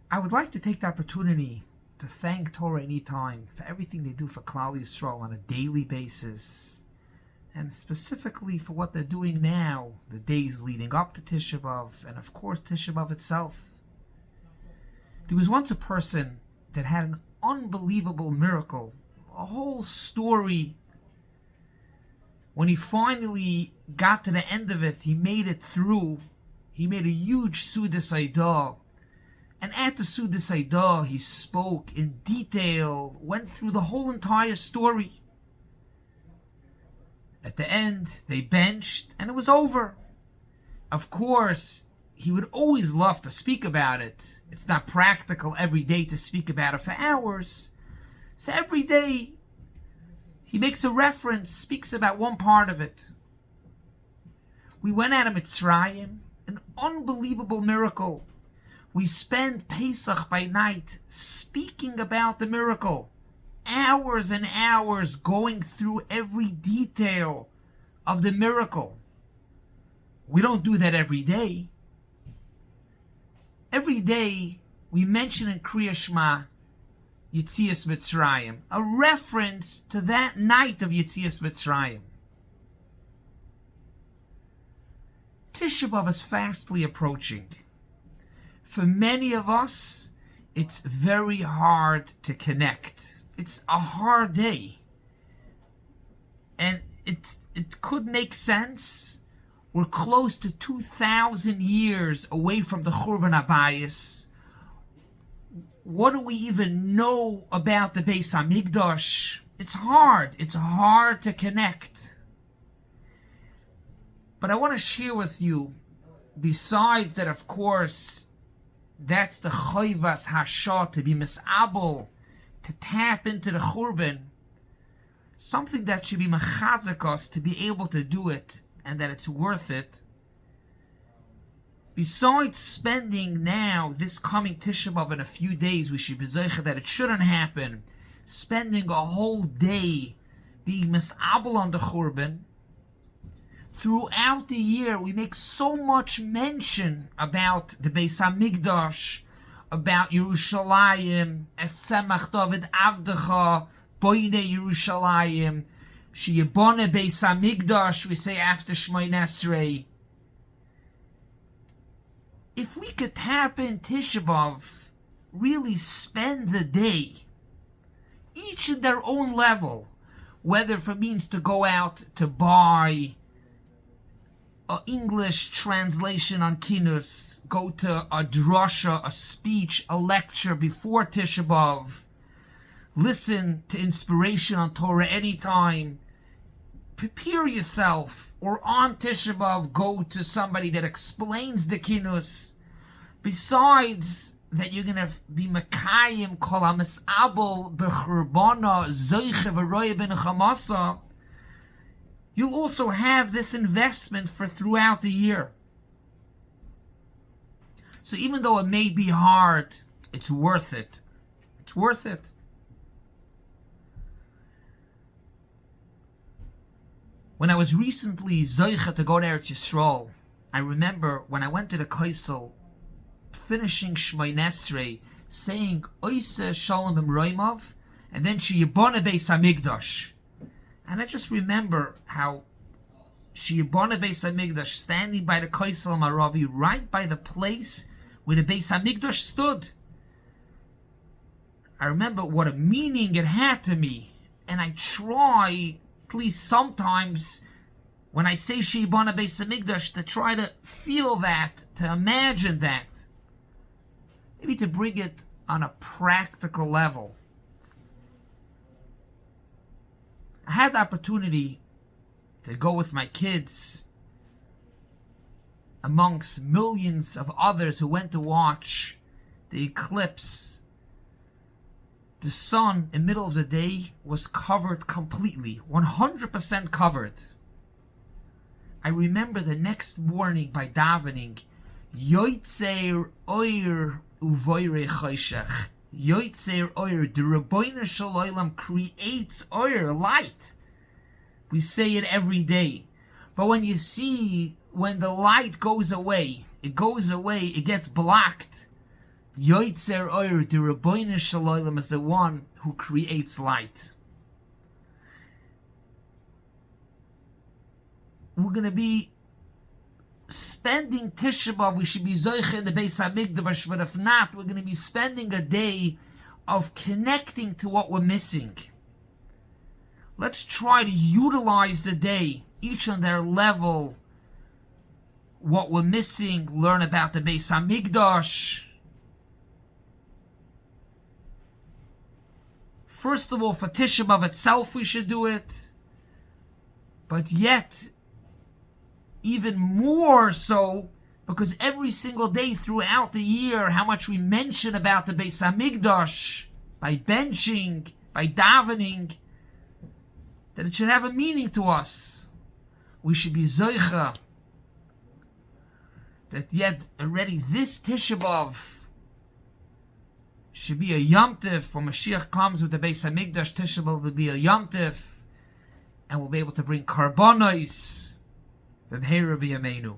I would like to take the opportunity to thank Torah Anytime for everything they do for Klal Yisrael on a daily basis, and specifically for what they're doing now, the days leading up to Tisha B'Av, and of course Tisha B'Av itself. There was once a person that had an unbelievable miracle, a whole story. When he finally got to the end of it, he made it through. He made a huge Sudas Eidah. And at the Sudas Eidah, he spoke in detail, went through the whole entire story. At the end, they benched, and it was over. Of course, he would always love to speak about it. It's not practical every day to speak about it for hours. So every day, he makes a reference, speaks about one part of it. We went out of Mitzrayim, an unbelievable miracle. We spend Pesach by night speaking about the miracle. Hours and hours going through every detail of the miracle. We don't do that every day. Every day we mention in Kriya Shema Yetzias Mitzrayim, a reference to that night of Yetzias Mitzrayim. Tisha B'Av is fastly approaching. For many of us, it's very hard to connect. It's a hard day. And it could make sense. We're close to 2,000 years away from the Churban Abayis. What do we even know about the Beis HaMikdash? It's hard. It's hard to connect. But I want to share with you, besides that, of course, that's the Chayvas Hashah, to be mis'abel, to tap into the Churban, something that should be mechazek us to be able to do it, and that it's worth it. Besides spending now, this coming Tisha B'Av in a few days, we should be zeicher that it shouldn't happen, spending a whole day being mis'abel on the Churban. Throughout the year, we make so much mention about the Beis HaMikdash, about Yerushalayim, Es Tzemach David Avdecha, Boine Yerushalayim, Sheyibone Beis HaMikdash, we say after Shmoneh Esrei. If we could tap in Tisha B'Av, really spend the day, each at their own level, whether if it means to go out to buy an English translation on Kinus, go to a drasha, a speech, a lecture before Tisha B'Av, listen to inspiration on Torah anytime, prepare yourself, or on Tisha B'Av, go to somebody that explains the Kinus. Besides that, you're going to be Mekayim Kol HaMis'abel B'churbana Zoiche V'roye Ben Chamasa. You'll also have this investment for throughout the year. So even though it may be hard, it's worth it. It's worth it. When I was recently Zoicha to go to Eretz Yisrael, I remember when I went to the Kaisel, finishing Shmoneh Esrei, saying Oise Shalom B'Roimav, and then Sheyibone Beis HaMikdash. And I just remember how Sheyibone Beis HaMikdash, standing by the Kaisel Maravi, right by the place where the Beis HaMikdash stood. I remember what a meaning it had to me, and I try, at least sometimes, when I say Sheyibone Beis HaMikdash, to try to feel that, to imagine that. Maybe to bring it on a practical level. I had the opportunity to go with my kids amongst millions of others who went to watch the eclipse. The sun, in the middle of the day, was covered completely, 100% covered. I remember the next morning by davening, Yoitzer Oyer Uvoire Choshech. Yoitzer Oyer, the Rabbeinu Shalom creates Oyer, light. We say it every day. But when you see, when the light goes away, it gets blocked. Yoitzer Oyer, the Rabbeinu Shalom, is the one who creates light. We're going to be spending Tisha B'Av. We should be Zoiche in the Beis HaMikdash, but if not, we're going to be spending a day of connecting to what we're missing. Let's try to utilize the day, each on their level, what we're missing, learn about the Beis HaMikdash. First of all, for Tisha B'Av itself, we should do it. But yet, even more so, because every single day throughout the year, how much we mention about the Beis HaMikdash, by benching, by davening, that it should have a meaning to us. We should be zoicha, that yet already this Tisha B'Av should be a Yom Tov. When Mashiach comes with the Beis HaMikdash, Tisha B'Av will be a Yom Tov, and we'll be able to bring karbonos. B'mheira b'yameinu.